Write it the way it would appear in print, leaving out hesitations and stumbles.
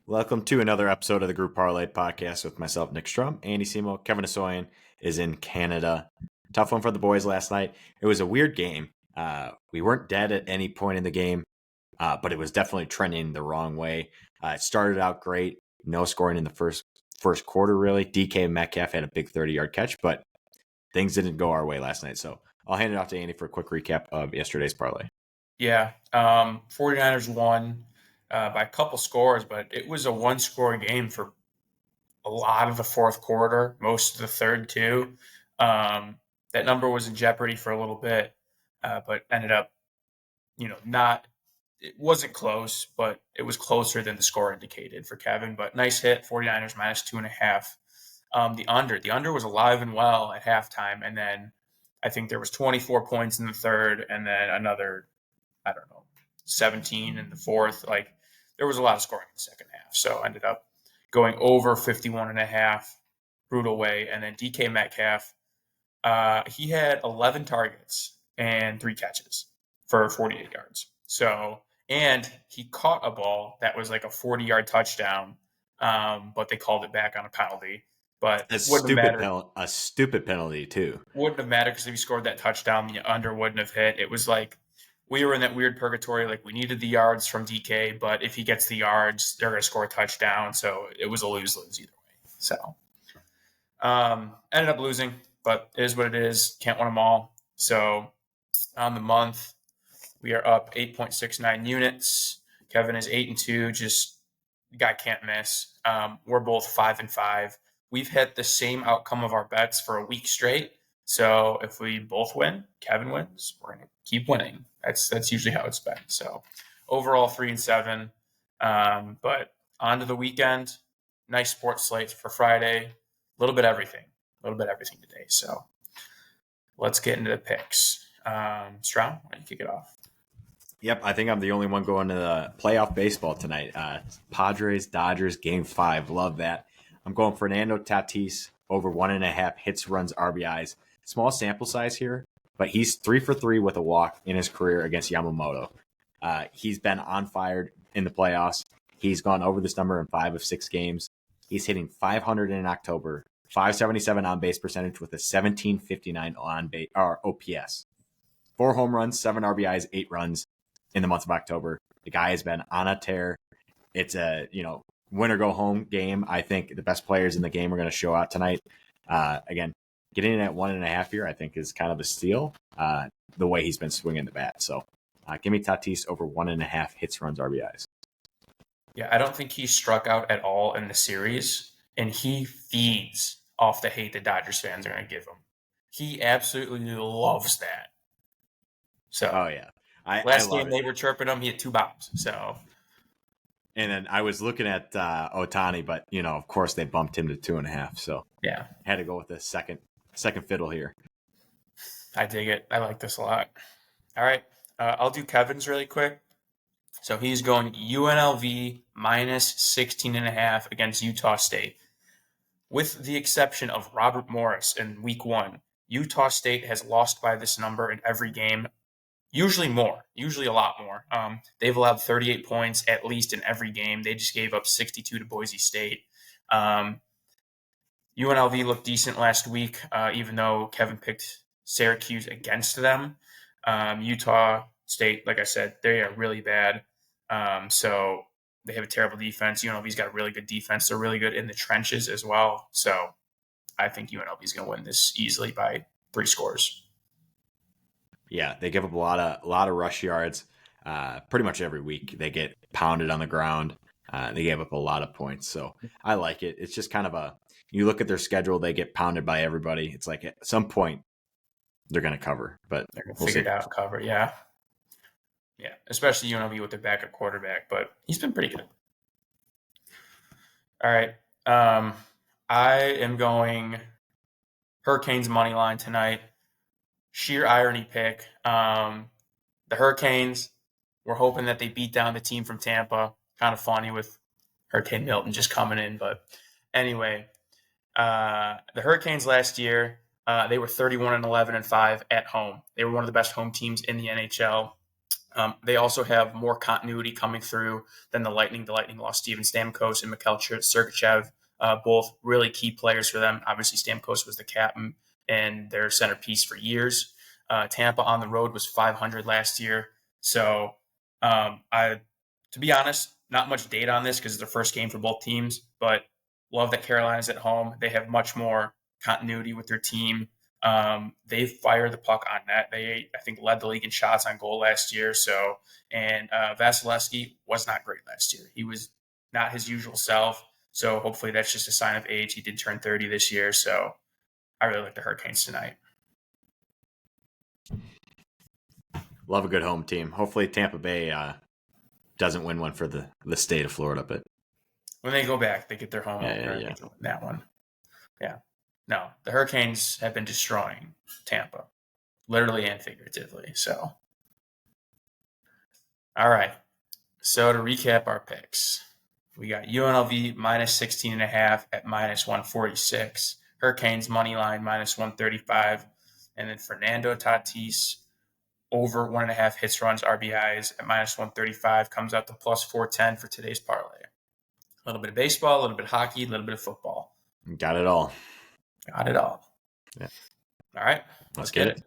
Welcome to another episode of the Group Parlay podcast with myself, Nick Strum, Andy Simo. Kevin Asoyan is in Canada. Tough one for the boys last night. It was a weird game. We weren't dead at any point in the game, but it was definitely trending the wrong way. It started out great, no scoring in the first quarter, really. DK Metcalf had a big 30-yard catch, but things didn't go our way last night. So I'll hand it off to Andy for a quick recap of yesterday's parlay. Yeah, 49ers won by a couple scores, but it was a one-score game for a lot of the fourth quarter, most of the third too. That number was in jeopardy for a little bit, but ended up, not. It wasn't close, but it was closer than the score indicated for Kevin. But nice hit, 49ers minus 2.5. The under was alive and well at halftime, and then I think there was 24 points in the third, and then another, I don't know, 17 in the fourth. Like, there was a lot of scoring in the second half. So ended up going over 51.5, brutal way. And then DK Metcalf, he had 11 targets and 3 catches for 48 yards. So, and he caught a ball that was like a 40-yard touchdown, but they called it back on a penalty. But A wouldn't have mattered. stupid penalty, too. Wouldn't have mattered because if he scored that touchdown, the under wouldn't have hit. It was like we were in that weird purgatory. Like, we needed the yards from DK, but if he gets the yards, they're going to score a touchdown. So it was a lose-lose either way. So ended up losing, but it is what it is. Can't win them all. So on the month, we are up 8.69 units. Kevin is 8-2. Just the guy can't miss. We're both 5-5. We've hit the same outcome of our bets for a week straight. So if we both win, Kevin wins. We're going to keep winning. That's usually how it's been. So overall 3-7. But on to the weekend. Nice sports slate for Friday. A little bit everything today. So let's get into the picks. Stroud, why don't you kick it off? Yep, I think I'm the only one going to the playoff baseball tonight. Padres, Dodgers, Game 5. Love that. I'm going Fernando Tatis over 1.5 hits, runs, RBIs. Small sample size here, but he's 3 for 3 with a walk in his career against Yamamoto. He's been on fire in the playoffs. He's gone over this number in 5 of 6 games. He's hitting 500 in October, 577 on base percentage with a 1759 on base or OPS. 4 home runs, 7 RBIs, 8 runs in the month of October. The guy has been on a tear. It's a win or go home game. I think the best players in the game are going to show out tonight. Again, getting in at 1.5 here, I think, is kind of a steal. The way he's been swinging the bat. So give me Tatis over 1.5 hits, runs, RBIs. Yeah, I don't think he struck out at all in the series, and he feeds off the hate the Dodgers fans are going to give him. He absolutely loves that. So, oh yeah, last game they were chirping him. He had 2 bombs. So, and then I was looking at Ohtani, but of course they bumped him to 2.5. So yeah, had to go with the second fiddle here. I dig it. I like this a lot. All right, I'll do Kevin's really quick. So he's going UNLV minus 16.5 against Utah State. With the exception of Robert Morris in week 1, Utah State has lost by this number in every game. Usually a lot more. They've allowed 38 points at least in every game. They just gave up 62 to Boise State. UNLV looked decent last week, even though Kevin picked Syracuse against them. Utah State, like I said, they are really bad. So they have a terrible defense. UNLV's got a really good defense. They're really good in the trenches as well. So I think UNLV is going to win this easily by 3 scores. Yeah, they give up a lot of rush yards. Pretty much every week they get pounded on the ground. They gave up a lot of points, so I like it. It's just kind of you look at their schedule, they get pounded by everybody. It's like at some point they're going to cover, but they're going to figure it out, cover. Yeah, especially UNLV with their backup quarterback, but he's been pretty good. All right, I am going Hurricanes money line tonight. Sheer irony pick. The Hurricanes, we're hoping that they beat down the team from Tampa. Kind of funny with Hurricane Milton just coming in. But anyway, the Hurricanes last year, they were 31-11-5 at home. They were one of the best home teams in the NHL. They also have more continuity coming through than the Lightning. The Lightning lost Steven Stamkos and Mikhail Sergachev, both really key players for them. Obviously, Stamkos was the captain and their centerpiece for years. Tampa on the road was 500 last year. So, to be honest, not much data on this because it's the first game for both teams, but love that Carolina's at home. They have much more continuity with their team. They fire the puck on net. They, I think, led the league in shots on goal last year. So, and Vasilevsky was not great last year. He was not his usual self. So hopefully that's just a sign of age. He did turn 30 this year. So I really like the Hurricanes tonight. Love a good home team. Hopefully Tampa Bay doesn't win one for the state of Florida, but when they go back, they get their home opener and they can win that one. Yeah. No, the Hurricanes have been destroying Tampa, literally and figuratively. So, all right. So to recap our picks, we got UNLV minus 16.5 at minus 146, Hurricanes money line minus 135, and then Fernando Tatis over 1.5 hits, runs, RBIs at minus 135 comes out to plus 410 for today's parlay. A little bit of baseball, a little bit of hockey, a little bit of football. Got it all. Got it all. Yeah. All right. Let's get it.